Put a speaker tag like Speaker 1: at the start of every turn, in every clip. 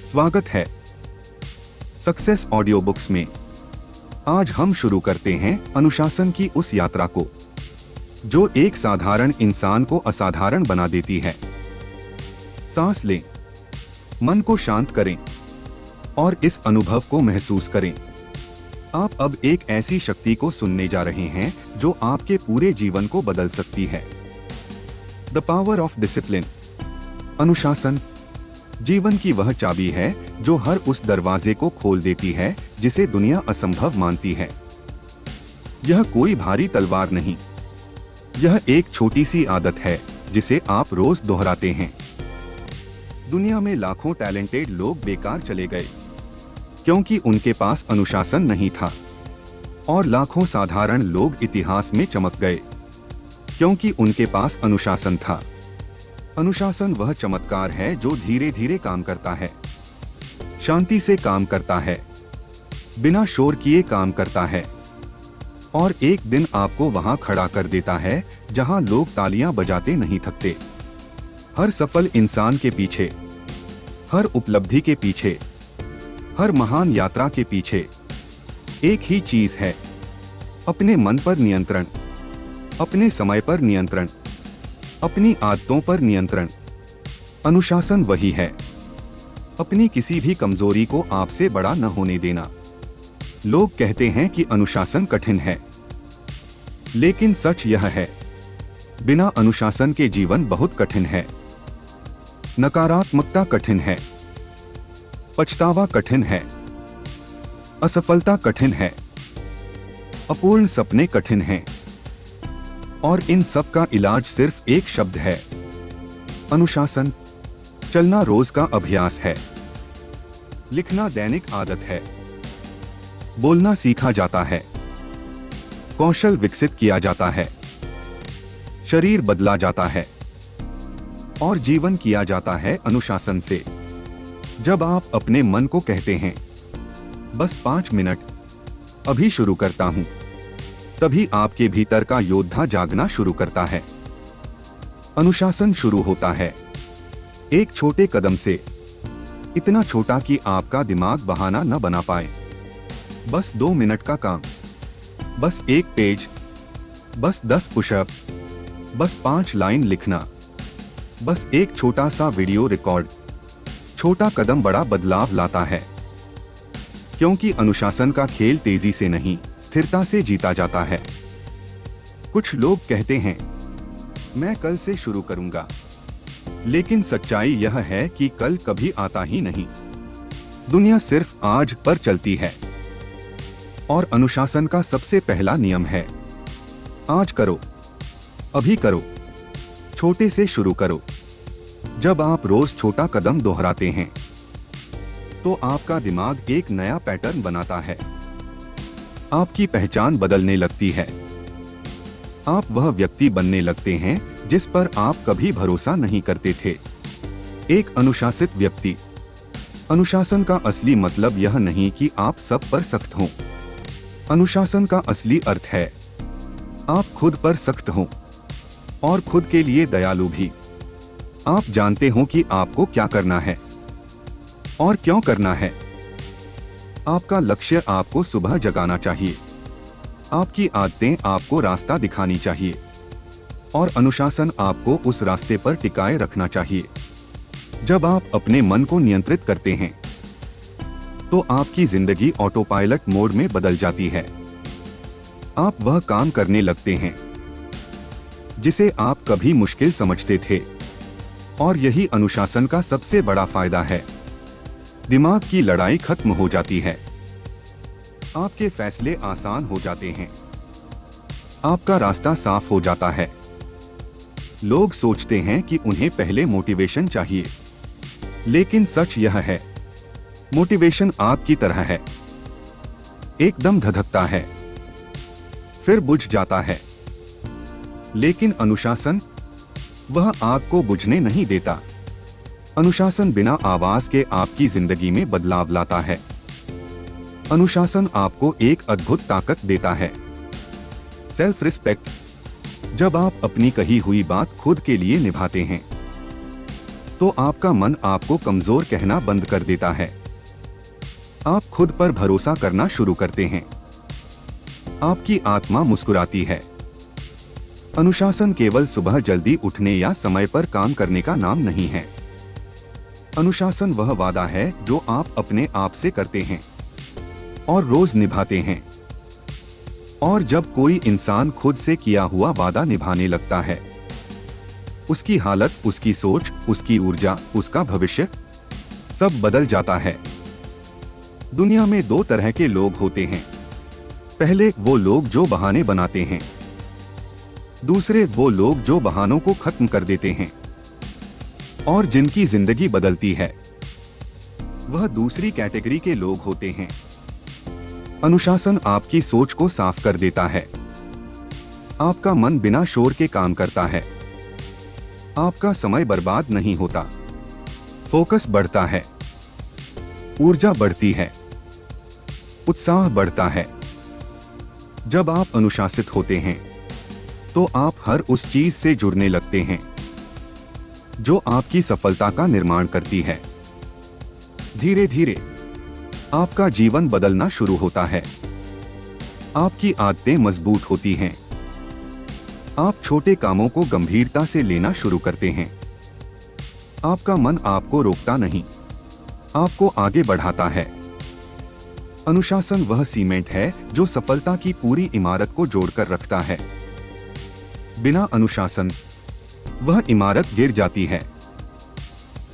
Speaker 1: स्वागत है success audio books में। आज हम शुरू करते हैं अनुशासन की उस यात्रा को जो एक साधारण इंसान को असाधारण बना देती है। सांस लें, मन को शांत करें और इस अनुभव को महसूस करें। आप अब एक ऐसी शक्ति को सुनने जा रहे हैं जो आपके पूरे जीवन को बदल सकती है। The power of discipline. अनुशासन जीवन की वह चाबी है जो हर उस दरवाजे को खोल देती है जिसे दुनिया असंभव मानती है। यह कोई भारी तलवार नहीं, यह एक छोटी सी आदत है जिसे आप रोज दोहराते हैं। दुनिया में लाखों टैलेंटेड लोग बेकार चले गए क्योंकि उनके पास अनुशासन नहीं था, और लाखों साधारण लोग इतिहास में चमक गए क्योंकि उनके पास अनुशासन था। अनुशासन वह चमत्कार है जो धीरे धीरे काम करता है, शांति से काम करता है, बिना शोर किए काम करता है, और एक दिन आपको वहां खड़ा कर देता है जहां लोग तालियां बजाते नहीं थकते। हर सफल इंसान के पीछे, हर उपलब्धि के पीछे, हर महान यात्रा के पीछे एक ही चीज है, अपने मन पर नियंत्रण, अपने समय पर नियंत्रण, अपनी आदतों पर नियंत्रण। अनुशासन वही है, अपनी किसी भी कमजोरी को आपसे बड़ा न होने देना। लोग कहते हैं कि अनुशासन कठिन है, लेकिन सच यह है, बिना अनुशासन के जीवन बहुत कठिन है। नकारात्मकता कठिन है, पछतावा कठिन है, असफलता कठिन है, अपूर्ण सपने कठिन हैं, और इन सब का इलाज सिर्फ एक शब्द है, अनुशासन। चलना रोज का अभ्यास है, लिखना दैनिक आदत है, बोलना सीखा जाता है, कौशल विकसित किया जाता है, शरीर बदला जाता है, और जीवन किया जाता है अनुशासन से। जब आप अपने मन को कहते हैं बस 5 मिनट, अभी शुरू करता हूं, तभी आपके भीतर का योद्धा जागना शुरू करता है। अनुशासन शुरू होता है एक छोटे कदम से, इतना छोटा कि आपका दिमाग बहाना न बना पाए। बस 2 मिनट का काम, बस 1 पेज, बस 10 पुशअप, बस 5 लाइन लिखना, बस एक छोटा सा वीडियो रिकॉर्ड। छोटा कदम बड़ा बदलाव लाता है, क्योंकि अनुशासन का खेल तेजी से नहीं, स्थिरता से जीता जाता है। कुछ लोग कहते हैं मैं कल से शुरू करूंगा, लेकिन सच्चाई यह है कि कल कभी आता ही नहीं। दुनिया सिर्फ आज पर चलती है, और अनुशासन का सबसे पहला नियम है आज करो, अभी करो, छोटे से शुरू करो। जब आप रोज छोटा कदम दोहराते हैं तो आपका दिमाग एक नया पैटर्न बनाता है, आपकी पहचान बदलने लगती है, आप वह व्यक्ति बनने लगते हैं जिस पर आप कभी भरोसा नहीं करते थे। एक अनुशासित व्यक्ति। अनुशासन का असली मतलब यह नहीं कि आप सब पर सख्त हों। अनुशासन का असली अर्थ है आप खुद पर सख्त हों, और खुद के लिए दयालु भी। आप जानते हो कि आपको क्या करना है और क्यों करना है। आपका लक्ष्य आपको सुबह जगाना चाहिए, आपकी आदतें आपको रास्ता दिखानी चाहिए, और अनुशासन आपको उस रास्ते पर टिकाए रखना चाहिए। जब आप अपने मन को नियंत्रित करते हैं तो आपकी जिंदगी ऑटो पायलट मोड में बदल जाती है। आप वह काम करने लगते हैं जिसे आप कभी मुश्किल समझते थे, और यही अनुशासन का सबसे बड़ा फायदा है। दिमाग की लड़ाई खत्म हो जाती है, आपके फैसले आसान हो जाते हैं, आपका रास्ता साफ हो जाता है। लोग सोचते हैं कि उन्हें पहले मोटिवेशन चाहिए, लेकिन सच यह है, मोटिवेशन आग की तरह है, एकदम धधकता है, फिर बुझ जाता है। लेकिन अनुशासन वह आग को बुझने नहीं देता। अनुशासन बिना आवाज के आपकी जिंदगी में बदलाव लाता है। अनुशासन आपको एक अद्भुत ताकत देता है, सेल्फ रिस्पेक्ट। जब आप अपनी कही हुई बात खुद के लिए निभाते हैं तो आपका मन आपको कमजोर कहना बंद कर देता है। आप खुद पर भरोसा करना शुरू करते हैं। आपकी आत्मा मुस्कुराती है। अनुशासन केवल सुबह जल्दी उठने या समय पर काम करने का नाम नहीं है। अनुशासन वह वादा है जो आप अपने आप से करते हैं और रोज निभाते हैं। और जब कोई इंसान खुद से किया हुआ वादा निभाने लगता है, उसकी हालत, उसकी सोच, उसकी ऊर्जा, उसका भविष्य सब बदल जाता है। दुनिया में दो तरह के लोग होते हैं। पहले वो लोग जो बहाने बनाते हैं, दूसरे वो लोग जो बहानों को खत्म कर देते हैं और जिनकी जिंदगी बदलती है। वह दूसरी कैटेगरी के लोग होते हैं। अनुशासन आपकी सोच को साफ कर देता है। आपका मन बिना शोर के काम करता है। आपका समय बर्बाद नहीं होता। फोकस बढ़ता है, ऊर्जा बढ़ती है, उत्साह बढ़ता है। जब आप अनुशासित होते हैं तो आप हर उस चीज से जुड़ने लगते हैं जो आपकी सफलता का निर्माण करती है। धीरे धीरे आपका जीवन बदलना शुरू होता है। आपकी आदतें मजबूत होती हैं। आप छोटे कामों को गंभीरता से लेना शुरू करते हैं। आपका मन आपको रोकता नहीं, आपको आगे बढ़ाता है। अनुशासन वह सीमेंट है जो सफलता की पूरी इमारत को जोड़कर रखता है। बिना अनुशासन वह इमारत गिर जाती है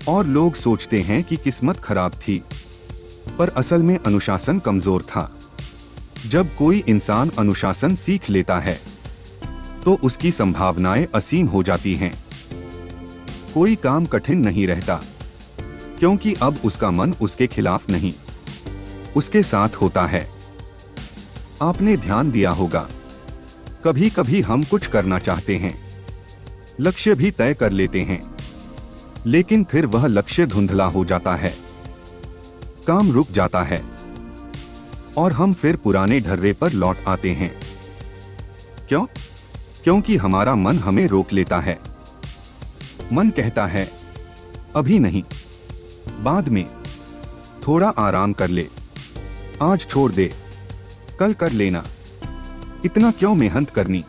Speaker 1: और लोग सोचते हैं कि किस्मत खराब थी, पर असल में अनुशासन कमजोर था। जब कोई इंसान अनुशासन सीख लेता है तो उसकी संभावनाएं असीम हो जाती हैं। कोई काम कठिन नहीं रहता, क्योंकि अब उसका मन उसके खिलाफ नहीं, उसके साथ होता है। आपने ध्यान दिया होगा, कभी कभी हम कुछ करना चाहते हैं, लक्ष्य भी तय कर लेते हैं, लेकिन फिर वह लक्ष्य धुंधला हो जाता है, काम रुक जाता है और हम फिर पुराने ढर्रे पर लौट आते हैं। क्यों? क्योंकि हमारा मन हमें रोक लेता है। मन कहता है, अभी नहीं, बाद में, थोड़ा आराम कर ले, आज छोड़ दे, कल कर लेना, इतना क्यों मेहनत करनी।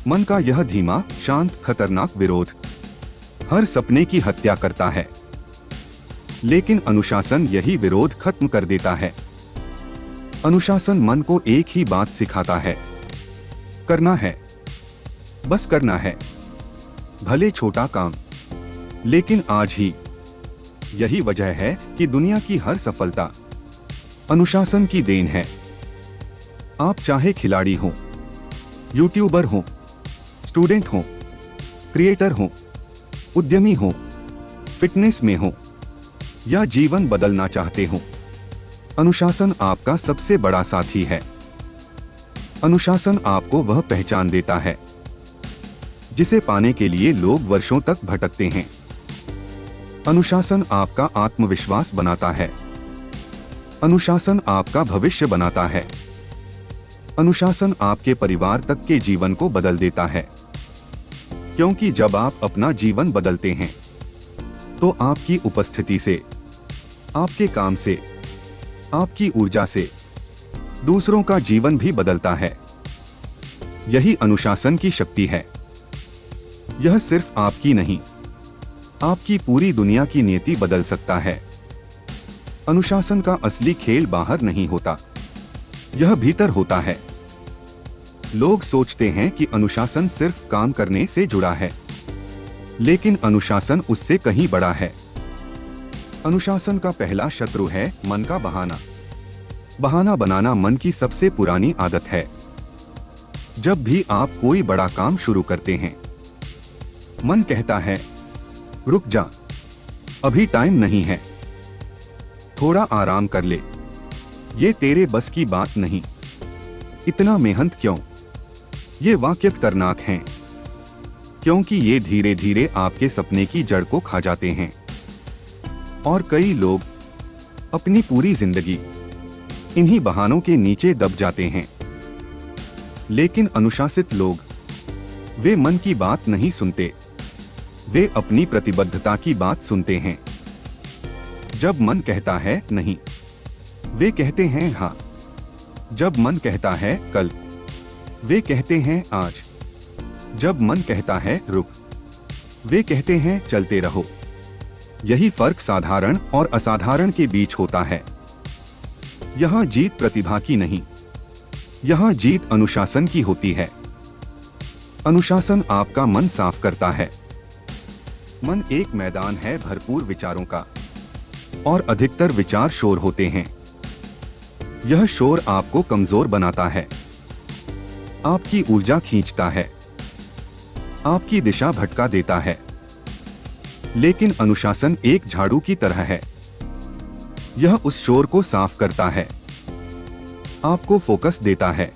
Speaker 1: मन का यह धीमा, शांत, खतरनाक विरोध हर सपने की हत्या करता है। लेकिन अनुशासन यही विरोध खत्म कर देता है। अनुशासन मन को एक ही बात सिखाता है, करना है, बस करना है, भले छोटा काम, लेकिन आज ही। यही वजह है कि दुनिया की हर सफलता अनुशासन की देन है। आप चाहे खिलाड़ी हो, यूट्यूबर हो, स्टूडेंट हो, क्रिएटर हो, उद्यमी हो, फिटनेस में हो या जीवन बदलना चाहते हो, अनुशासन आपका सबसे बड़ा साथी है। अनुशासन आपको वह पहचान देता है जिसे पाने के लिए लोग वर्षों तक भटकते हैं। अनुशासन आपका आत्मविश्वास बनाता है। अनुशासन आपका भविष्य बनाता है। अनुशासन आपके परिवार तक के जीवन को बदल देता है, क्योंकि जब आप अपना जीवन बदलते हैं तो आपकी उपस्थिति से, आपके काम से, आपकी ऊर्जा से दूसरों का जीवन भी बदलता है। यही अनुशासन की शक्ति है। यह सिर्फ आपकी नहीं, आपकी पूरी दुनिया की नीति बदल सकता है। अनुशासन का असली खेल बाहर नहीं होता, यह भीतर होता है। लोग सोचते हैं कि अनुशासन सिर्फ काम करने से जुड़ा है, लेकिन अनुशासन उससे कहीं बड़ा है। अनुशासन का पहला शत्रु है मन का बहाना। बहाना बनाना मन की सबसे पुरानी आदत है। जब भी आप कोई बड़ा काम शुरू करते हैं, मन कहता है, रुक जा, अभी टाइम नहीं है, थोड़ा आराम कर ले, ये तेरे बस की बात नहीं, इतना मेहनत क्यों। ये वाक्य खतरनाक हैं, क्योंकि ये धीरे धीरे आपके सपने की जड़ को खा जाते हैं। और कई लोग अपनी पूरी जिंदगी इन्हीं बहानों के नीचे दब जाते हैं। लेकिन अनुशासित लोग, वे मन की बात नहीं सुनते, वे अपनी प्रतिबद्धता की बात सुनते हैं। जब मन कहता है नहीं, वे कहते हैं हाँ। जब मन कहता है कल, वे कहते हैं आज। जब मन कहता है रुक, वे कहते हैं चलते रहो। यही फर्क साधारण और असाधारण के बीच होता है। यहाँ जीत प्रतिभा की नहीं, यहाँ जीत अनुशासन की होती है। अनुशासन आपका मन साफ करता है। मन एक मैदान है भरपूर विचारों का, और अधिकतर विचार शोर होते हैं। यह शोर आपको कमजोर बनाता है, आपकी ऊर्जा खींचता है, आपकी दिशा भटका देता है। लेकिन अनुशासन एक झाड़ू की तरह है। यह उस शोर को साफ करता है, आपको फोकस देता है।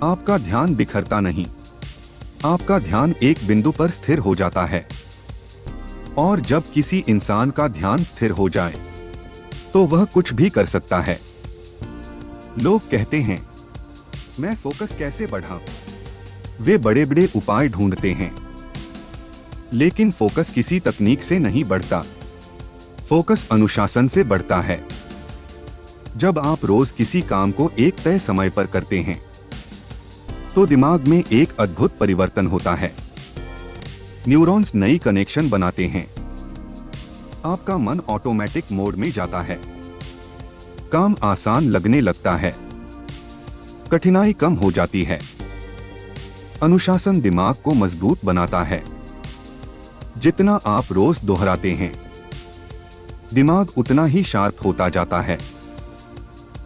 Speaker 1: आपका ध्यान बिखरता नहीं, आपका ध्यान एक बिंदु पर स्थिर हो जाता है। और जब किसी इंसान का ध्यान स्थिर हो जाए तो वह कुछ भी कर सकता है। लोग कहते हैं मैं फोकस कैसे बढ़ाऊं? वे बड़े बड़े उपाय ढूंढते हैं, लेकिन फोकस किसी तकनीक से नहीं बढ़ता। फोकस अनुशासन से बढ़ता है। जब आप रोज किसी काम को एक तय समय पर करते हैं तो दिमाग में एक अद्भुत परिवर्तन होता है। न्यूरॉन्स नई कनेक्शन बनाते हैं। आपका मन ऑटोमेटिक मोड में जाता है। काम आसान लगने लगता है, कठिनाई कम हो जाती है। अनुशासन दिमाग को मजबूत बनाता है। जितना आप रोज दोहराते हैं, दिमाग उतना ही शार्प होता जाता है।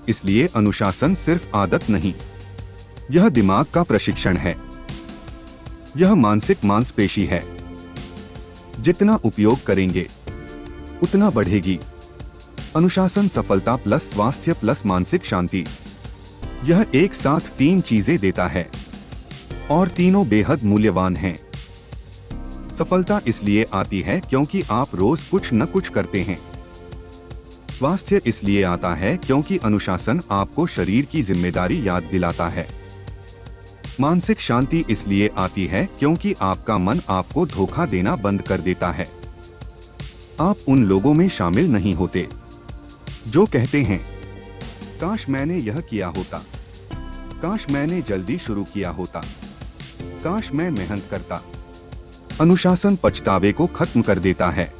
Speaker 1: इसलिए अनुशासन सिर्फ आदत नहीं, यह दिमाग का प्रशिक्षण है। यह मानसिक मांसपेशी है। जितना उपयोग करेंगे उतना बढ़ेगी। अनुशासन सफलता प्लस स्वास्थ्य प्लस मानसिक शांति, यह एक साथ 3 चीजें देता है और तीनों बेहद मूल्यवान हैं। सफलता इसलिए आती है क्योंकि आप रोज कुछ न कुछ करते हैं। स्वास्थ्य इसलिए आता है क्योंकि अनुशासन आपको शरीर की जिम्मेदारी याद दिलाता है। मानसिक शांति इसलिए आती है क्योंकि आपका मन आपको धोखा देना बंद कर देता है। आप उन लोगों में शामिल नहीं होते जो कहते हैं काश मैंने यह किया होता, काश मैंने जल्दी शुरू किया होता, काश मैं मेहनत करता। अनुशासन पछतावे को खत्म कर देता है,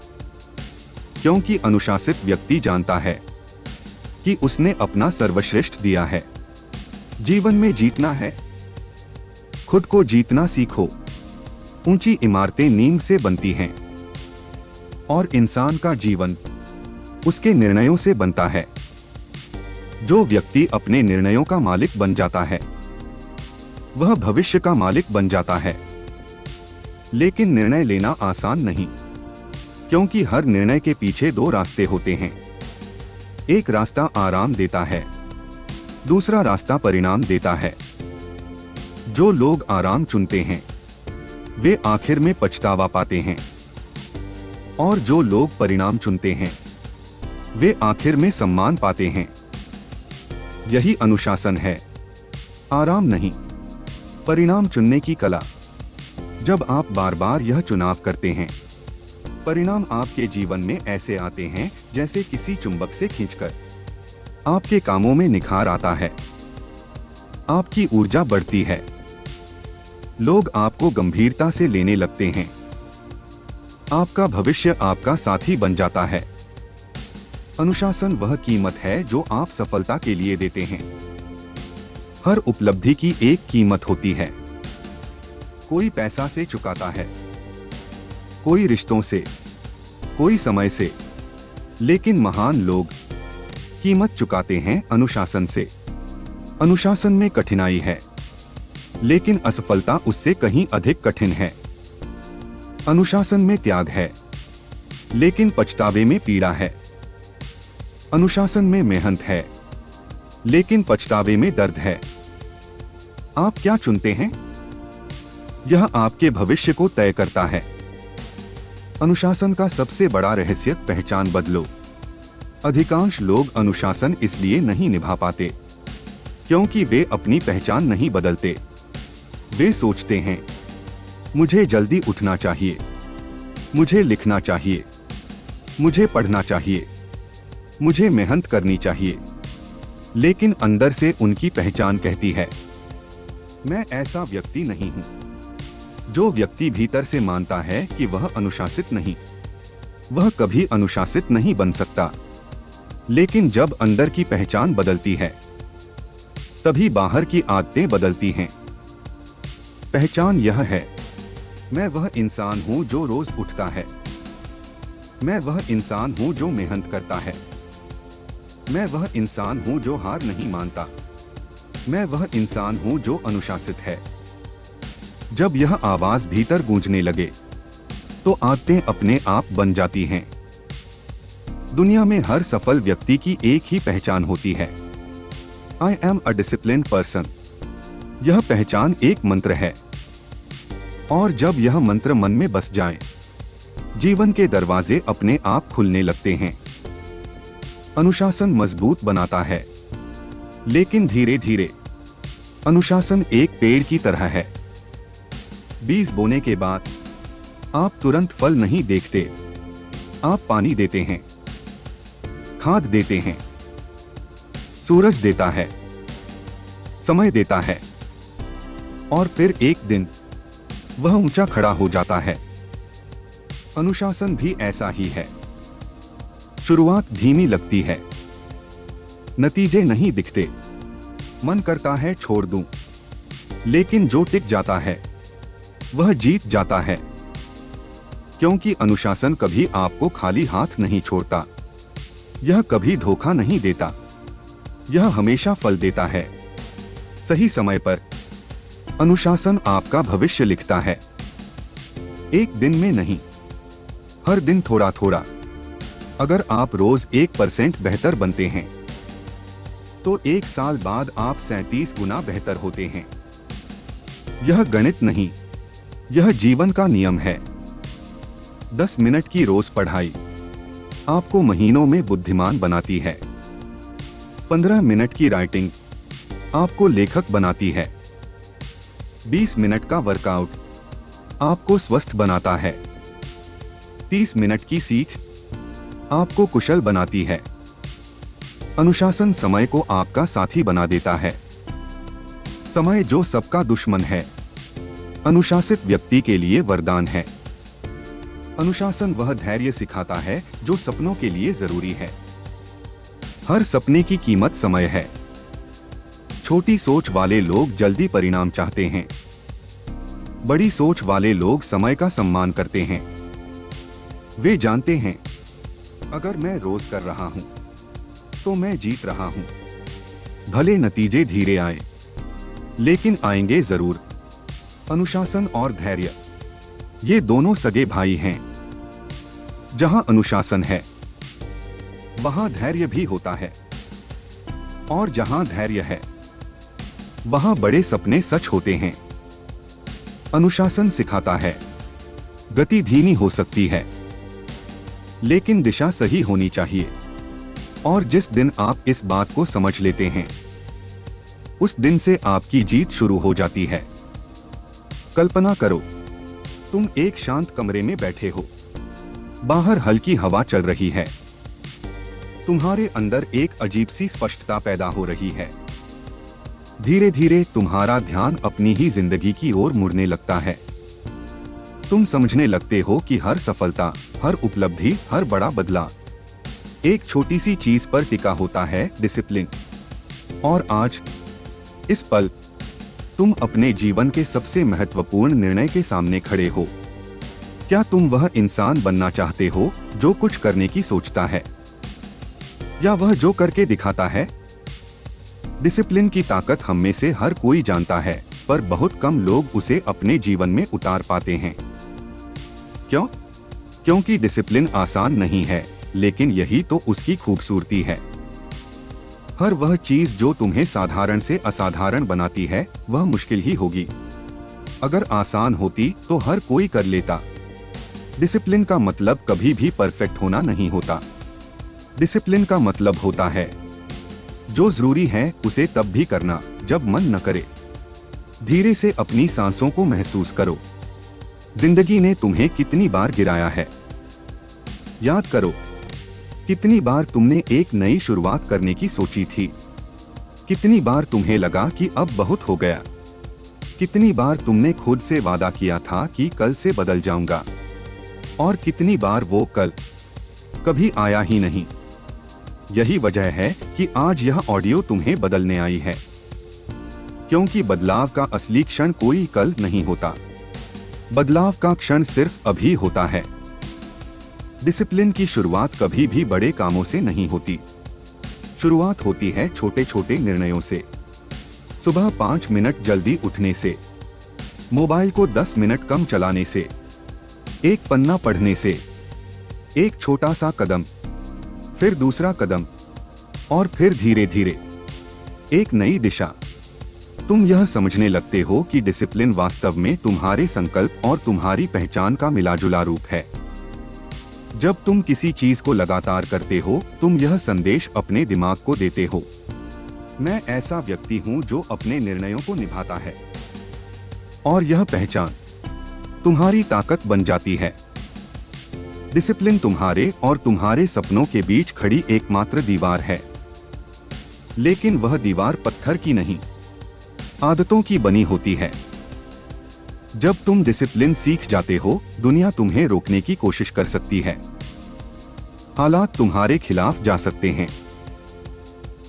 Speaker 1: क्योंकि अनुशासित व्यक्ति जानता है कि उसने अपना सर्वश्रेष्ठ दिया है। जीवन में जीतना है, खुद को जीतना सीखो। ऊंची इमारतें नींव से बनती हैं और इंसान का जीवन उसके निर्णयों से बनता है। जो व्यक्ति अपने निर्णयों का मालिक बन जाता है वह भविष्य का मालिक बन जाता है। लेकिन निर्णय लेना आसान नहीं, क्योंकि हर निर्णय के पीछे 2 रास्ते होते हैं। एक रास्ता आराम देता है, दूसरा रास्ता परिणाम देता है। जो लोग आराम चुनते हैं वे आखिर में पछतावा पाते हैं, और जो लोग परिणाम चुनते हैं वे आखिर में सम्मान पाते हैं। यही अनुशासन है, आराम नहीं, परिणाम चुनने की कला। जब आप बार बार यह चुनाव करते हैं, परिणाम आपके जीवन में ऐसे आते हैं जैसे किसी चुंबक से खींचकर। आपके कामों में निखार आता है, आपकी ऊर्जा बढ़ती है, लोग आपको गंभीरता से लेने लगते हैं, आपका भविष्य आपका साथी बन जाता है। अनुशासन वह कीमत है जो आप सफलता के लिए देते हैं। हर उपलब्धि की एक कीमत होती है। कोई पैसा से चुकाता है, कोई रिश्तों से, कोई समय से, लेकिन महान लोग कीमत चुकाते हैं अनुशासन से। अनुशासन में कठिनाई है, लेकिन असफलता उससे कहीं अधिक कठिन है। अनुशासन में त्याग है, लेकिन पछतावे में पीड़ा है। अनुशासन में मेहनत है, लेकिन पछतावे में दर्द है। आप क्या चुनते हैं, यह आपके भविष्य को तय करता है। अनुशासन का सबसे बड़ा रहस्य पहचान बदलो। अधिकांश लोग अनुशासन इसलिए नहीं निभा पाते क्योंकि वे अपनी पहचान नहीं बदलते। वे सोचते हैं मुझे जल्दी उठना चाहिए, मुझे लिखना चाहिए, मुझे पढ़ना चाहिए, मुझे मेहनत करनी चाहिए। लेकिन अंदर से उनकी पहचान कहती है, मैं ऐसा व्यक्ति नहीं हूं। जो व्यक्ति भीतर से मानता है कि वह अनुशासित नहीं, वह कभी अनुशासित नहीं बन सकता। लेकिन जब अंदर की पहचान बदलती है, तभी बाहर की आदतें बदलती हैं। पहचान यह है, मैं वह इंसान हूं जो रोज उठता है, मैं वह इंसान हूं जो मेहनत करता है, मैं वह इंसान हूं जो हार नहीं मानता, मैं वह इंसान हूं जो अनुशासित है। जब यह आवाज भीतर गूंजने लगे, तो आदतें अपने आप बन जाती हैं। दुनिया में हर सफल व्यक्ति की एक ही पहचान होती है, I am a disciplined person. यह पहचान एक मंत्र है, और जब यह मंत्र मन में बस जाए, जीवन के दरवाजे अपने आप खुलने लगते हैं। अनुशासन मजबूत बनाता है, लेकिन धीरे धीरे। अनुशासन एक पेड़ की तरह है। बीज बोने के बाद आप तुरंत फल नहीं देखते। आप पानी देते हैं, खाद देते हैं, सूरज देता है, समय देता है, और फिर एक दिन वह ऊंचा खड़ा हो जाता है। अनुशासन भी ऐसा ही है। शुरुआत धीमी लगती है, नतीजे नहीं दिखते, मन करता है छोड़ दूं, लेकिन जो टिक जाता है वह जीत जाता है। क्योंकि अनुशासन कभी आपको खाली हाथ नहीं छोड़ता, यह कभी धोखा नहीं देता, यह हमेशा फल देता है। सही समय पर अनुशासन आपका भविष्य लिखता है। एक दिन में नहीं, हर दिन थोड़ा थोड़ा। अगर आप रोज 1% बेहतर बनते हैं, तो 1 साल बाद आप 37 गुना बेहतर होते हैं। यह गणित नहीं, यह जीवन का नियम है। 10 मिनट की रोज पढ़ाई आपको महीनों में बुद्धिमान बनाती है। 15 मिनट की राइटिंग आपको लेखक बनाती है। 20 मिनट का वर्कआउट आपको स्वस्थ बनाता है। 30 मिनट की सीख आपको कुशल बनाती है। अनुशासन समय को आपका साथी बना देता है। समय जो सबका दुश्मन है, अनुशासित व्यक्ति के लिए वरदान है। अनुशासन वह धैर्य सिखाता है जो सपनों के लिए जरूरी है। हर सपने की कीमत समय है। छोटी सोच वाले लोग जल्दी परिणाम चाहते हैं, बड़ी सोच वाले लोग समय का सम्मान करते हैं। वे जानते हैं, अगर मैं रोज कर रहा हूं, तो मैं जीत रहा हूं। भले नतीजे धीरे आए, लेकिन आएंगे जरूर। अनुशासन और धैर्य, ये दोनों सगे भाई हैं। जहां अनुशासन है, वहां धैर्य भी होता है, और जहां धैर्य है, वहां बड़े सपने सच होते हैं। अनुशासन सिखाता है, गति धीमी हो सकती है, लेकिन दिशा सही होनी चाहिए। और जिस दिन आप इस बात को समझ लेते हैं, उस दिन से आपकी जीत शुरू हो जाती है। कल्पना करो, तुम एक शांत कमरे में बैठे हो, बाहर हल्की हवा चल रही है, तुम्हारे अंदर एक अजीब सी स्पष्टता पैदा हो रही है। धीरे धीरे तुम्हारा ध्यान अपनी ही जिंदगी की ओर मुड़ने लगता है। तुम समझने लगते हो कि हर सफलता, हर उपलब्धि, हर बड़ा बदलाव एक छोटी सी चीज पर टिका होता है, डिसिप्लिन। और आज इस पल तुम अपने जीवन के सबसे महत्वपूर्ण निर्णय के सामने खड़े हो। क्या तुम वह इंसान बनना चाहते हो जो कुछ करने की सोचता है, या वह जो करके दिखाता है? डिसिप्लिन की ताकत हम में से हर कोई जानता है, पर बहुत कम लोग उसे अपने जीवन में उतार पाते हैं। क्यों? क्योंकि डिसिप्लिन आसान नहीं है, लेकिन यही तो उसकी खूबसूरती है। हर वह चीज जो तुम्हें साधारण से असाधारण बनाती है, वह मुश्किल ही होगी। अगर आसान होती तो हर कोई कर लेता। डिसिप्लिन का मतलब कभी भी परफेक्ट होना नहीं होता। डिसिप्लिन का मतलब होता है, जो जरूरी है उसे तब भी करना जब मन न करे। धीरे से अपनी सांसों को महसूस करो। जिंदगी ने तुम्हें कितनी बार गिराया है? याद करो, कितनी बार तुमने एक नई शुरुआत करने की सोची थी? कितनी बार तुम्हें लगा कि अब बहुत हो गया? कितनी बार तुमने खुद से वादा किया था कि कल से बदल जाऊंगा, और कितनी बार वो कल कभी आया ही नहीं? यही वजह है कि आज यह ऑडियो तुम्हें बदलने आई है, क्योंकि बदलाव का असली क्षण कोई कल नहीं होता। बदलाव का क्षण सिर्फ अभी होता है। डिसिप्लिन की शुरुआत कभी भी बड़े कामों से नहीं होती। शुरुआत होती है छोटे छोटे निर्णयों से। सुबह 5 मिनट जल्दी उठने से, मोबाइल को 10 मिनट कम चलाने से, एक पन्ना पढ़ने से। एक छोटा सा कदम, फिर दूसरा कदम, और फिर धीरे धीरे एक नई दिशा। तुम यह समझने लगते हो कि डिसिप्लिन वास्तव में तुम्हारे संकल्प और तुम्हारी पहचान का मिलाजुला रूप है। जब तुम किसी चीज को लगातार करते हो, तुम यह संदेश अपने दिमाग को देते हो, मैं ऐसा व्यक्ति हूं जो अपने निर्णयों को निभाता है। और यह पहचान तुम्हारी ताकत बन जाती है। डिसिप्लिन तुम्हारे और तुम्हारे सपनों के बीच खड़ी एकमात्र दीवार है, लेकिन वह दीवार पत्थर की नहीं, आदतों की बनी होती है। जब तुम डिसिप्लिन सीख जाते हो, दुनिया तुम्हें रोकने की कोशिश कर सकती है, हालात तुम्हारे खिलाफ जा सकते हैं,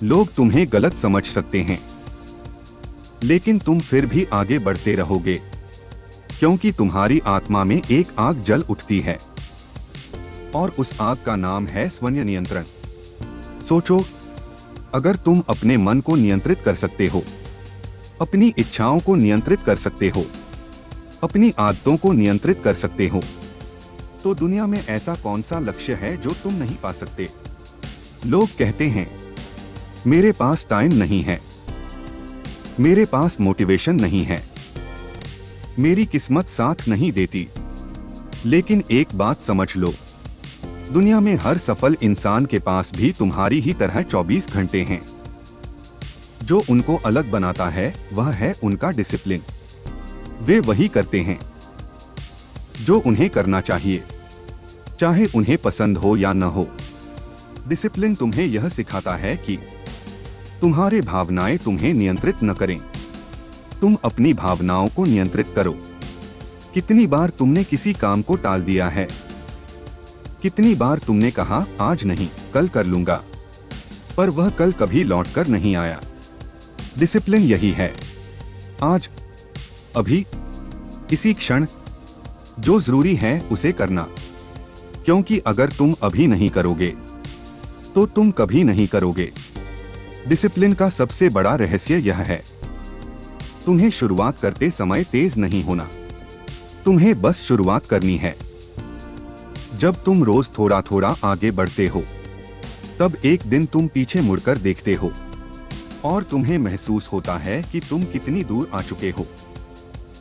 Speaker 1: लोग तुम्हें गलत समझ सकते हैं, लेकिन तुम फिर भी आगे बढ़ते रहोगे, क्योंकि तुम्हारी आत्मा में एक आग जल उठती है, और उस आग का नाम है स्व नियंत्रण। सोचो, अगर तुम अपने मन को नियंत्रित कर सकते हो, अपनी इच्छाओं को नियंत्रित कर सकते हो, अपनी आदतों को नियंत्रित कर सकते हो, तो दुनिया में ऐसा कौन सा लक्ष्य है जो तुम नहीं पा सकते? लोग कहते हैं, मेरे पास टाइम नहीं है, मेरे पास मोटिवेशन नहीं है, मेरी किस्मत साथ नहीं देती। लेकिन एक बात समझ लो, दुनिया में हर सफल इंसान के पास भी तुम्हारी ही तरह 24 घंटे हैं। जो उनको अलग बनाता है वह है उनका डिसिप्लिन। वे वही करते हैं जो उन्हें करना चाहिए, चाहे उन्हें पसंद हो या न हो। डिसिप्लिन तुम्हें यह सिखाता है कि तुम्हारे भावनाएं तुम्हें नियंत्रित न करें, तुम अपनी भावनाओं को नियंत्रित करो। कितनी बार तुमने किसी काम को टाल दिया है? कितनी बार तुमने कहा आज नहीं, कल कर लूंगा, पर वह कल कभी लौटकर नहीं आया? डिसिप्लिन यही है, आज, अभी, इसी क्षण, जो जरूरी है उसे करना। क्योंकि अगर तुम अभी नहीं करोगे तो तुम कभी नहीं करोगे। डिसिप्लिन का सबसे बड़ा रहस्य यह है, तुम्हें शुरुआत करते समय तेज नहीं होना, तुम्हें बस शुरुआत करनी है। जब तुम रोज थोड़ा थोड़ा आगे बढ़ते हो, तब एक दिन तुम पीछे मुड़कर देखते हो और तुम्हें महसूस होता है कि तुम कितनी दूर आ चुके हो।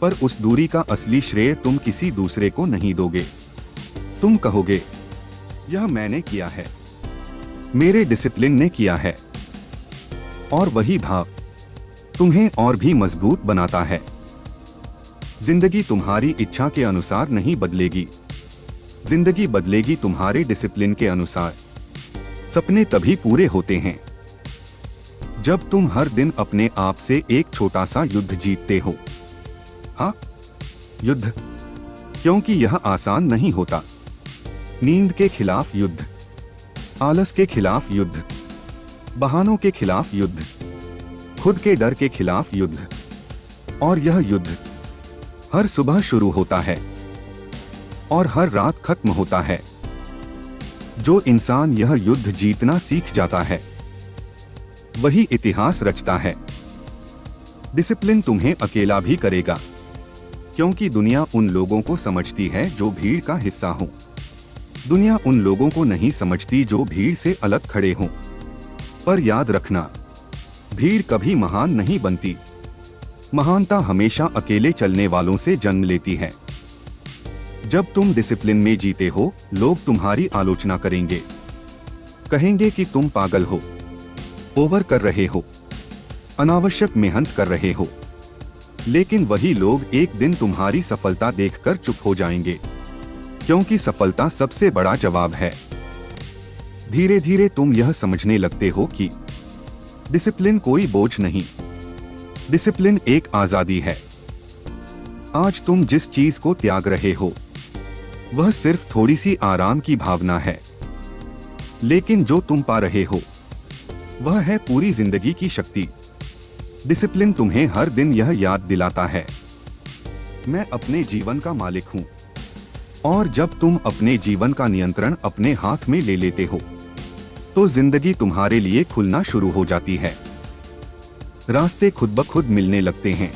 Speaker 1: पर उस दूरी का असली श्रेय तुम किसी दूसरे को नहीं दोगे। तुम कहोगे, यह मैंने किया है, मेरे डिसिप्लिन ने किया है। और वही भाव तुम्हें और भी मजबूत बनाता है। जिंदगी तुम्हारी इच्छा के अनुसार नहीं बदलेगी, जिंदगी बदलेगी तुम्हारे डिसिप्लिन के अनुसार। सपने तभी पूरे होते हैं जब तुम हर दिन अपने आप से एक छोटा सा युद्ध जीतते हो। हाँ, युद्ध, क्योंकि यह आसान नहीं होता। नींद के खिलाफ युद्ध, आलस के खिलाफ युद्ध, बहानों के खिलाफ युद्ध, खुद के डर के खिलाफ युद्ध। और यह युद्ध हर सुबह शुरू होता है और हर रात खत्म होता है। जो इंसान यह युद्ध जीतना सीख जाता है, वही इतिहास रचता है। डिसिप्लिन तुम्हें अकेला भी करेगा, क्योंकि दुनिया उन लोगों को समझती है जो भीड़ का हिस्सा हो। दुनिया उन लोगों को नहीं समझती जो भीड़ से अलग खड़े हों। पर याद रखना, भीड़ कभी महान नहीं बनती। महानता हमेशा अकेले चलने वालों से जन्म लेती है। जब तुम डिसिप्लिन में जीते हो, लोग तुम्हारी आलोचना करेंगे, कहेंगे कि तुम पागल हो, ओवर कर रहे हो, अनावश्यक मेहनत कर रहे हो। लेकिन वही लोग एक दिन तुम्हारी सफलता देखकर चुप हो जाएंगे, क्योंकि सफलता सबसे बड़ा जवाब है। धीरे धीरे तुम यह समझने लगते हो कि डिसिप्लिन कोई बोझ नहीं, डिसिप्लिन एक आजादी है। आज तुम जिस चीज को त्याग रहे हो वह सिर्फ थोड़ी सी आराम की भावना है, लेकिन जो तुम पा रहे हो वह है पूरी जिंदगी की शक्ति। डिसिप्लिन तुम्हें हर दिन यह याद दिलाता है, मैं अपने जीवन का मालिक हूं। और जब तुम अपने जीवन का नियंत्रण अपने हाथ में ले लेते हो तो जिंदगी तुम्हारे लिए खुलना शुरू हो जाती है। रास्ते खुद ब खुद मिलने लगते हैं,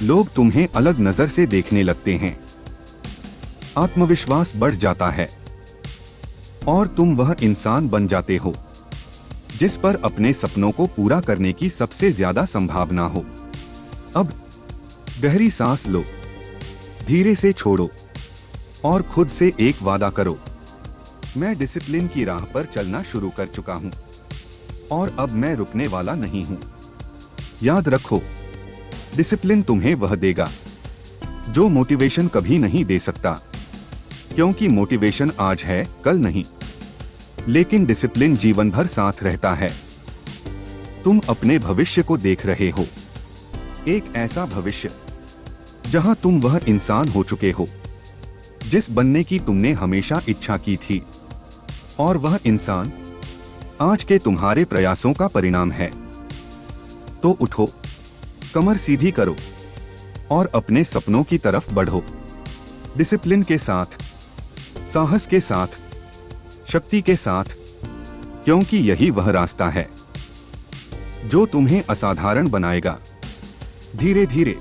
Speaker 1: लोग तुम्हें अलग नजर से देखने लगते हैं, आत्मविश्वास बढ़ जाता है और तुम वह इंसान बन जाते हो जिस पर अपने सपनों को पूरा करने की सबसे ज्यादा संभावना हो। अब गहरी सांस लो, धीरे से छोड़ो और खुद से एक वादा करो, मैं डिसिप्लिन की राह पर चलना शुरू कर चुका हूं और अब मैं रुकने वाला नहीं हूं। याद रखो, डिसिप्लिन तुम्हें वह देगा जो मोटिवेशन कभी नहीं दे सकता, क्योंकि मोटिवेशन आज है कल नहीं, लेकिन डिसिप्लिन जीवन भर साथ रहता है। तुम अपने भविष्य को देख रहे हो, एक ऐसा भविष्य जहां तुम वह इंसान हो चुके हो जिस बनने की तुमने हमेशा इच्छा की थी, और वह इंसान आज के तुम्हारे प्रयासों का परिणाम है। तो उठो, कमर सीधी करो और अपने सपनों की तरफ बढ़ो, डिसिप्लिन के साथ, साहस के साथ, शक्ति के साथ, क्योंकि यही वह रास्ता है जो तुम्हें असाधारण बनाएगा। धीरे धीरे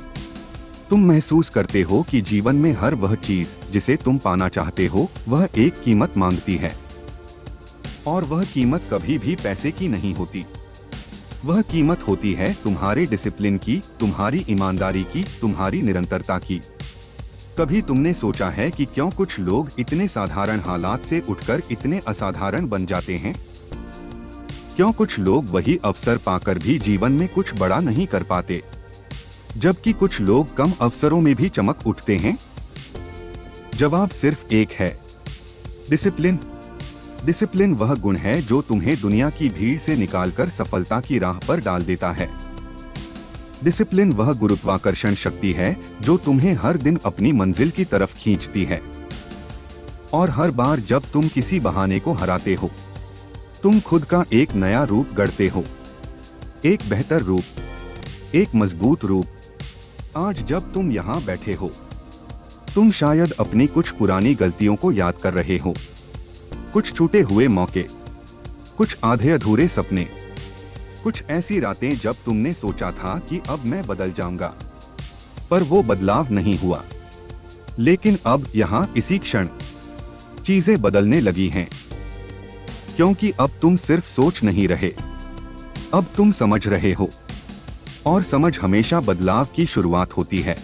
Speaker 1: तुम महसूस करते हो कि जीवन में हर वह चीज जिसे तुम पाना चाहते हो वह एक कीमत मांगती है, और वह कीमत कभी भी पैसे की नहीं होती। वह कीमत होती है तुम्हारे डिसिप्लिन की, तुम्हारी ईमानदारी की, तुम्हारी निरंतरता की। कभी तुमने सोचा है कि क्यों कुछ लोग इतने साधारण हालात से उठकर इतने असाधारण बन जाते हैं? क्यों कुछ लोग वही अवसर पाकर भी जीवन में कुछ बड़ा नहीं कर पाते, जबकि कुछ लोग कम अवसरों में भी चमक उठते हैं? जवाब सिर्फ एक है, डिसिप्लिन। डिसिप्लिन वह गुण है जो तुम्हें दुनिया की भीड़ से निकालकर सफलता की राह पर डाल देता है। डिसिप्लिन वह गुरुत्वाकर्षण शक्ति है जो तुम्हें हर दिन अपनी मंजिल की तरफ खींचती है, और हर बार जब तुम किसी बहाने को हराते हो तुम खुद का एक नया रूप गढ़ते हो, एक बेहतर रूप, एक मजबूत रूप। आज जब तुम यहाँ बैठे हो तुम शायद अपनी कुछ पुरानी गलतियों को याद कर रहे हो, कुछ छूटे हुए मौके, कुछ आधे अधूरे सपने, कुछ ऐसी रातें जब तुमने सोचा था कि अब मैं बदल जाऊंगा, पर वो बदलाव नहीं हुआ। लेकिन अब यहाँ इसी क्षण चीजें बदलने लगी हैं, क्योंकि अब तुम सिर्फ सोच नहीं रहे, अब तुम समझ रहे हो, और समझ हमेशा बदलाव की शुरुआत होती है।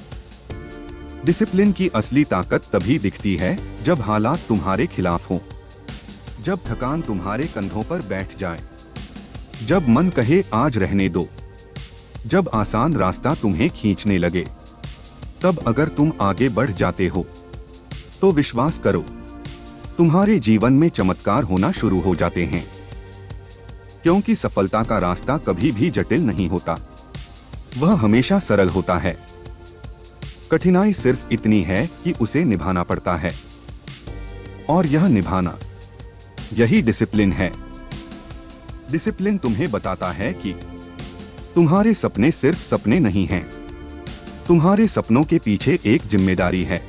Speaker 1: डिसिप्लिन की असली ताकत तभी दिखती है जब हालात तुम्हारे खिलाफ हों, जब थकान तुम्हारे कंधों पर बैठ जाए, जब मन कहे आज रहने दो, जब आसान रास्ता तुम्हें खींचने लगे। तब अगर तुम आगे बढ़ जाते हो तो विश्वास करो, तुम्हारे जीवन में चमत्कार होना शुरू हो जाते हैं, क्योंकि सफलता का रास्ता कभी भी जटिल नहीं होता, वह हमेशा सरल होता है। कठिनाई सिर्फ इतनी है कि उसे निभाना पड़ता है, और यह निभाना, यही डिसिप्लिन है। डिसिप्लिन तुम्हें बताता है कि तुम्हारे सपने सिर्फ सपने नहीं हैं, तुम्हारे सपनों के पीछे एक जिम्मेदारी है,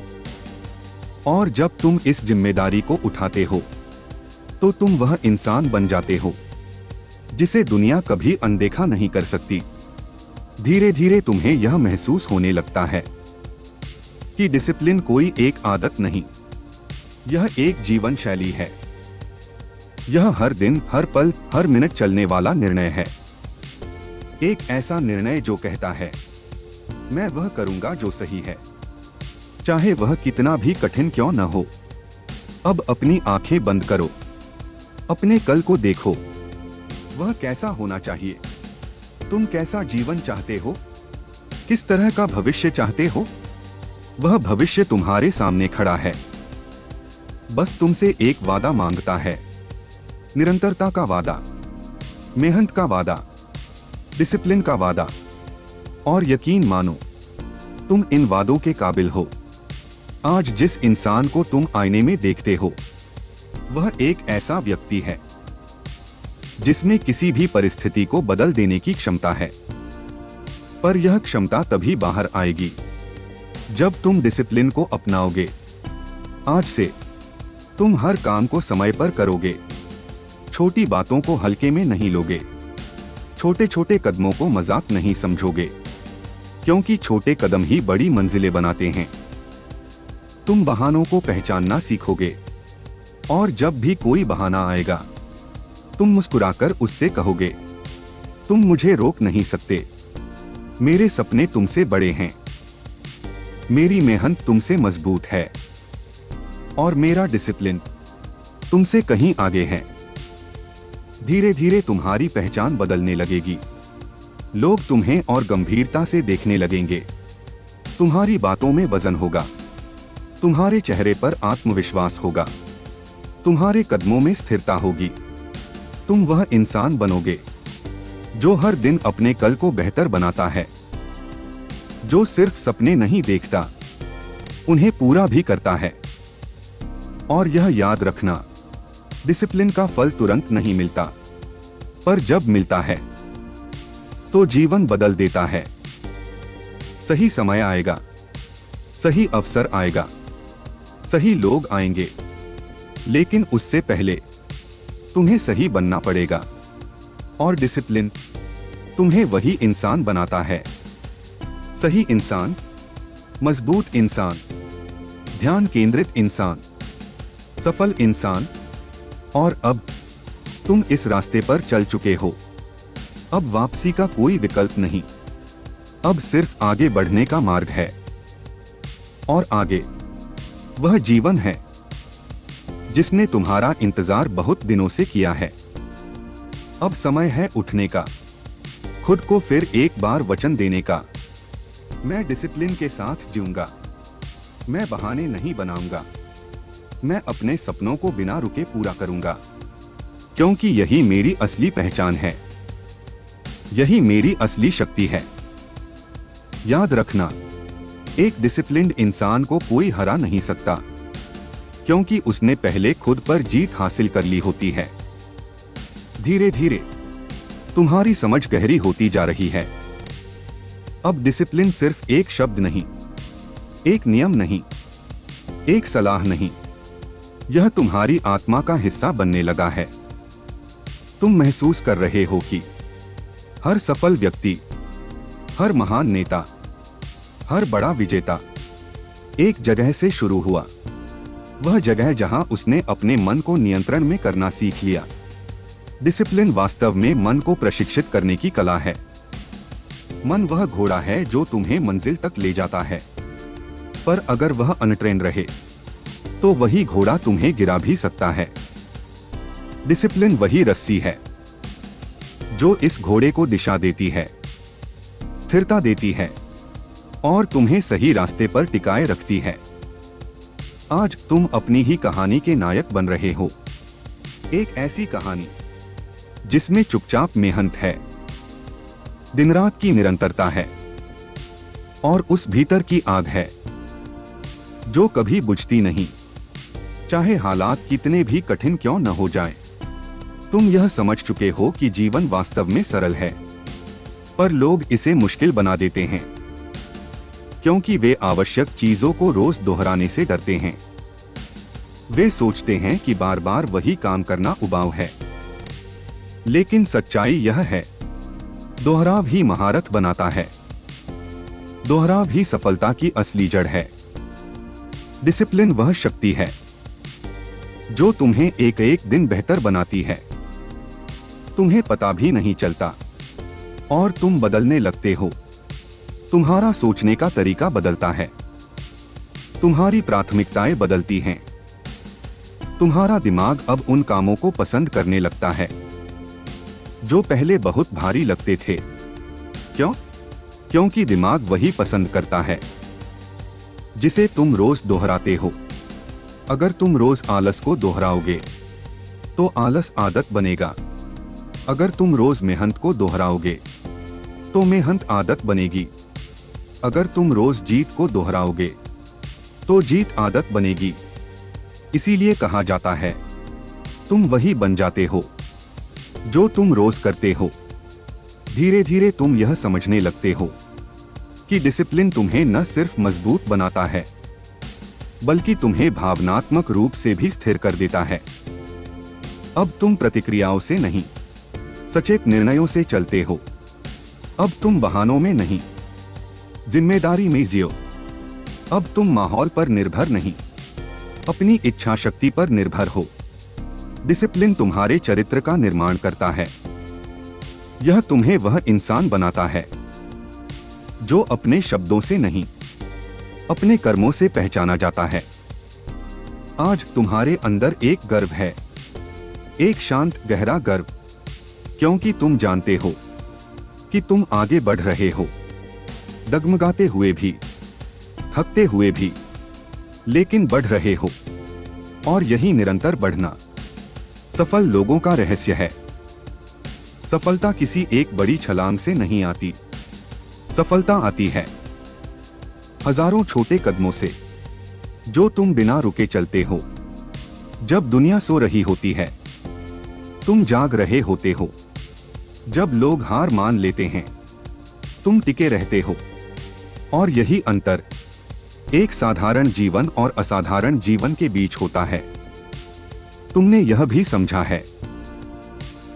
Speaker 1: और जब तुम इस जिम्मेदारी को उठाते हो तो तुम वह इंसान बन जाते हो जिसे दुनिया कभी अनदेखा नहीं कर सकती। धीरे धीरे तुम्हें यह महसूस होने लगता है कि डिसिप्लिन कोई एक आदत नहीं, यह एक जीवन शैली है। यह हर दिन, हर पल, हर मिनट चलने वाला निर्णय है। एक ऐसा निर्णय जो कहता है मैं वह करूंगा जो सही है, चाहे वह कितना भी कठिन क्यों न हो। अब अपनी आंखें बंद करो, अपने कल को देखो, वह कैसा होना चाहिए, तुम कैसा जीवन चाहते हो, किस तरह का भविष्य चाहते हो? वह भविष्य तुम्हारे सामने खड़ा है। बस तुमसे एक वादा मांगता है, निरंतरता का वादा, मेहनत का वादा, डिसिप्लिन का वादा। और यकीन मानो, तुम इन वादों के काबिल हो। आज जिस इंसान को तुम आईने में देखते हो, वह एक ऐसा व्यक्ति है जिसमें किसी भी परिस्थिति को बदल देने की क्षमता है। पर यह क्षमता तभी बाहर आएगी जब तुम डिसिप्लिन को अपनाओगे। आज से तुम हर काम को समय पर करोगे, छोटी बातों को हल्के में नहीं लोगे, छोटे छोटे कदमों को मजाक नहीं समझोगे, क्योंकि छोटे कदम ही बड़ी मंजिलें बनाते हैं। तुम बहानों को पहचानना सीखोगे, और जब भी कोई बहाना आएगा, तुम मुस्कुराकर उससे कहोगे, तुम मुझे रोक नहीं सकते, मेरे सपने तुमसे बड़े हैं, मेरी मेहनत तुमसे मजबूत है, और मेरा डिसिप्लिन तुमसे कहीं आगे है। धीरे धीरे तुम्हारी पहचान बदलने लगेगी। लोग तुम्हें और गंभीरता से देखने लगेंगे। तुम्हारी बातों में वजन होगा, तुम्हारे चेहरे पर आत्मविश्वास होगा, तुम्हारे कदमों में स्थिरता होगी। तुम वह इंसान बनोगे जो हर दिन अपने कल को बेहतर बनाता है, जो सिर्फ सपने नहीं देखता, उन्हें पूरा भी करता है। और यह याद रखना, डिसिप्लिन का फल तुरंत नहीं मिलता, पर जब मिलता है तो जीवन बदल देता है। सही समय आएगा, सही अवसर आएगा, सही लोग आएंगे, लेकिन उससे पहले तुम्हें सही बनना पड़ेगा। और डिसिप्लिन तुम्हें वही इंसान बनाता है। सही इंसान, मजबूत इंसान, ध्यान केंद्रित इंसान, सफल इंसान। और अब तुम इस रास्ते पर चल चुके हो। अब वापसी का कोई विकल्प नहीं, अब सिर्फ आगे बढ़ने का मार्ग है। और आगे वह जीवन है जिसने तुम्हारा इंतजार बहुत दिनों से किया है। अब समय है उठने का, खुद को फिर एक बार वचन देने का। मैं डिसिप्लिन के साथ जीऊंगा, मैं बहाने नहीं बनाऊंगा, मैं अपने सपनों को बिना रुके पूरा करूंगा, क्योंकि यही मेरी असली पहचान है, यही मेरी असली शक्ति है। याद रखना, एक डिसिप्लिन्ड इंसान को कोई हरा नहीं सकता, क्योंकि उसने पहले खुद पर जीत हासिल कर ली होती है। धीरे धीरे तुम्हारी समझ गहरी होती जा रही है। अब डिसिप्लिन सिर्फ एक शब्द नहीं, एक नियम नहीं, एक सलाह नहीं, यह तुम्हारी आत्मा का हिस्सा बनने लगा है। तुम महसूस कर रहे हो कि हर सफल व्यक्ति, हर महान नेता, हर बड़ा विजेता एक जगह से शुरू हुआ। वह जगह जहां उसने अपने मन को नियंत्रण में करना सीख लिया। डिसिप्लिन वास्तव में मन को प्रशिक्षित करने की कला है। मन वह घोड़ा है जो तुम्हें मंजिल तक ले जाता है, पर अगर वह अनट्रेन्ड रहे तो वही घोड़ा तुम्हें गिरा भी सकता है। डिसिप्लिन वही रस्सी है जो इस घोड़े को दिशा देती है, स्थिरता देती है और तुम्हें सही रास्ते पर टिकाए रखती है। आज तुम अपनी ही कहानी के नायक बन रहे हो। एक ऐसी कहानी जिसमें चुपचाप मेहनत है, दिन रात की निरंतरता है और उस भीतर की आग है जो कभी बुझती नहीं, चाहे हालात कितने भी कठिन क्यों न हो जाएं। तुम यह समझ चुके हो कि जीवन वास्तव में सरल है, पर लोग इसे मुश्किल बना देते हैं, क्योंकि वे आवश्यक चीजों को रोज दोहराने से डरते हैं। वे सोचते हैं कि बार बार वही काम करना उबाऊ है, लेकिन सच्चाई यह है, दोहराव ही महारत बनाता है, दोहराव ही सफलता की असली जड़ है। डिसिप्लिन वह शक्ति है जो तुम्हें एक एक दिन बेहतर बनाती है। तुम्हें पता भी नहीं चलता और तुम बदलने लगते हो। तुम्हारा सोचने का तरीका बदलता है, तुम्हारी प्राथमिकताएं बदलती हैं। तुम्हारा दिमाग अब उन कामों को पसंद करने लगता है जो पहले बहुत भारी लगते थे। क्यों? क्योंकि दिमाग वही पसंद करता है जिसे तुम रोज दोहराते हो। अगर तुम रोज आलस को दोहराओगे तो आलस आदत बनेगा। अगर तुम रोज मेहनत को दोहराओगे तो मेहनत आदत बनेगी। अगर तुम रोज जीत को दोहराओगे तो जीत आदत बनेगी। इसीलिए कहा जाता है तुम वही बन जाते हो जो तुम रोज करते हो। धीरे धीरे तुम यह समझने लगते हो कि डिसिप्लिन तुम्हें न सिर्फ मजबूत बनाता है बल्कि तुम्हें भावनात्मक रूप से भी स्थिर कर देता है। अब तुम प्रतिक्रियाओं से नहीं, सचेत निर्णयों से चलते हो। अब तुम बहानों में नहीं, जिम्मेदारी में जियो। अब तुम माहौल पर निर्भर नहीं, अपनी इच्छा शक्ति पर निर्भर हो। डिसिप्लिन तुम्हारे चरित्र का निर्माण करता है। यह तुम्हें वह इंसान बनाता है जो अपने शब्दों से नहीं, अपने कर्मों से पहचाना जाता है। आज तुम्हारे अंदर एक गर्व है, एक शांत गहरा गर्व, क्योंकि तुम जानते हो कि तुम आगे बढ़ रहे हो, डगमगाते हुए भी, थकते हुए भी, लेकिन बढ़ रहे हो। और यही निरंतर बढ़ना सफल लोगों का रहस्य है। सफलता किसी एक बड़ी छलांग से नहीं आती। सफलता आती है हजारों छोटे कदमों से जो तुम बिना रुके चलते हो। जब दुनिया सो रही होती है, तुम जाग रहे होते हो। जब लोग हार मान लेते हैं, तुम टिके रहते हो। और यही अंतर एक साधारण जीवन और असाधारण जीवन के बीच होता है। तुमने यह भी समझा है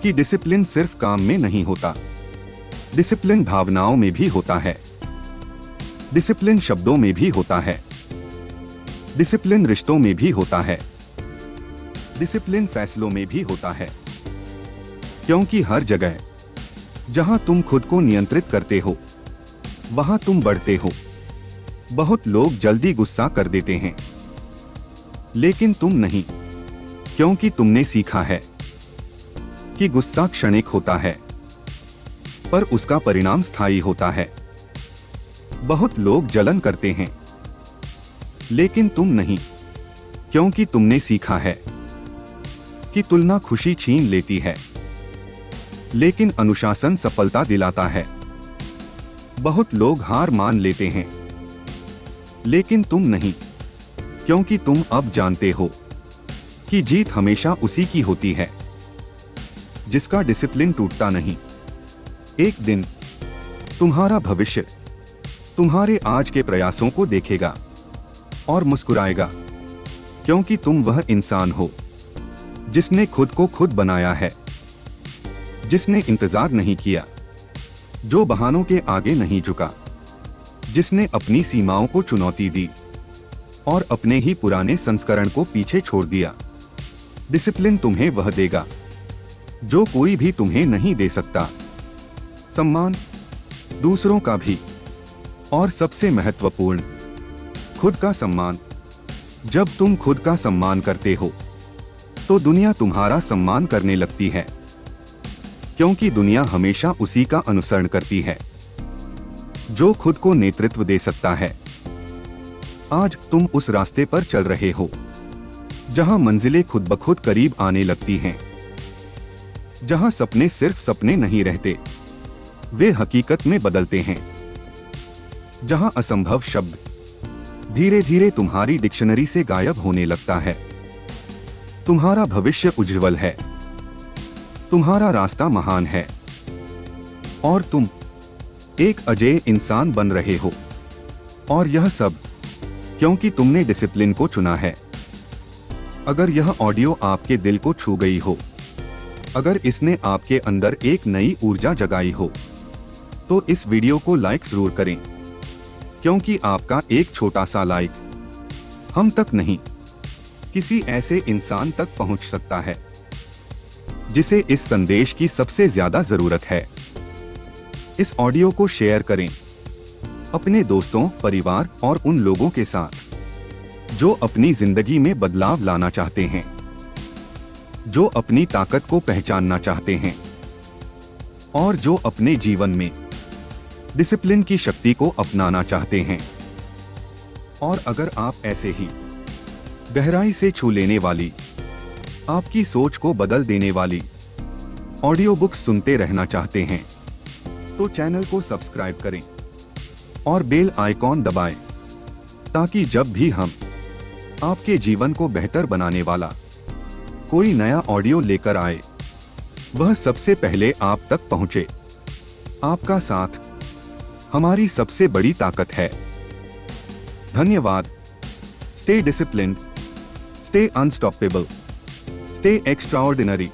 Speaker 1: कि डिसिप्लिन सिर्फ काम में नहीं होता, डिसिप्लिन भावनाओं में भी होता है, डिसिप्लिन शब्दों में भी होता है, डिसिप्लिन रिश्तों में भी होता है, डिसिप्लिन फैसलों में भी होता है। क्योंकि हर जगह जहां तुम खुद को नियंत्रित करते हो, वहां तुम बढ़ते हो। बहुत लोग जल्दी गुस्सा कर देते हैं, लेकिन तुम नहीं, क्योंकि तुमने सीखा है कि गुस्सा क्षणिक होता है, पर उसका परिणाम स्थायी होता है। बहुत लोग जलन करते हैं, लेकिन तुम नहीं, क्योंकि तुमने सीखा है कि तुलना खुशी छीन लेती है, लेकिन अनुशासन सफलता दिलाता है। बहुत लोग हार मान लेते हैं, लेकिन तुम नहीं, क्योंकि तुम अब जानते हो कि जीत हमेशा उसी की होती है जिसका डिसिप्लिन टूटता नहीं। एक दिन तुम्हारा भविष्य तुम्हारे आज के प्रयासों को देखेगा और मुस्कुराएगा, क्योंकि तुम वह इंसान हो जिसने खुद को खुद बनाया है, जिसने इंतजार नहीं किया, जो बहानों के आगे नहीं झुका, जिसने अपनी सीमाओं को चुनौती दी और अपने ही पुराने संस्करण को पीछे छोड़ दिया। डिसिप्लिन तुम्हें वह देगा जो कोई भी तुम्हें नहीं दे सकता, सम्मान, दूसरों का भी, और सबसे महत्वपूर्ण, खुद का सम्मान। जब तुम खुद का सम्मान करते हो तो दुनिया तुम्हारा सम्मान करने लगती है, क्योंकि दुनिया हमेशा उसी का अनुसरण करती है जो खुद को नेतृत्व दे सकता है। आज तुम उस रास्ते पर चल रहे हो जहां मंजिलें खुद ब खुद करीब आने लगती हैं, जहां सपने सिर्फ सपने नहीं रहते, वे हकीकत में बदलते हैं, जहां असंभव शब्द धीरे धीरे तुम्हारी डिक्शनरी से गायब होने लगता है। तुम्हारा भविष्य उज्जवल है, तुम्हारा रास्ता महान है, और तुम एक अजेय इंसान बन रहे हो। और यह सब क्योंकि तुमने डिसिप्लिन को चुना है। अगर यह ऑडियो आपके दिल को छू गई हो, अगर इसने आपके अंदर एक नई ऊर्जा जगाई हो, तो इस वीडियो को लाइक जरूर करें, क्योंकि आपका एक छोटा सा लाइक हम तक नहीं, किसी ऐसे इंसान तक पहुंच सकता है जिसे इस संदेश की सबसे ज्यादा जरूरत है। इस ऑडियो को शेयर करें अपने दोस्तों, परिवार और उन लोगों के साथ जो अपनी जिंदगी में बदलाव लाना चाहते हैं, जो अपनी ताकत को पहचानना चाहते हैं और जो अपने जीवन में डिसिप्लिन की शक्ति को अपनाना चाहते हैं। और अगर आप ऐसे ही गहराई से छू लेने वाली, आपकी सोच को बदल देने वाली ऑडियो बुक्स सुनते रहना चाहते हैं, तो चैनल को सब्सक्राइब करें और बेल आइकॉन दबाएं, ताकि जब भी हम आपके जीवन को बेहतर बनाने वाला कोई नया ऑडियो लेकर आए, वह सबसे पहले आप तक पहुंचे। आपका साथ हमारी सबसे बड़ी ताकत है। धन्यवाद। Stay disciplined, stay unstoppable, stay extraordinary.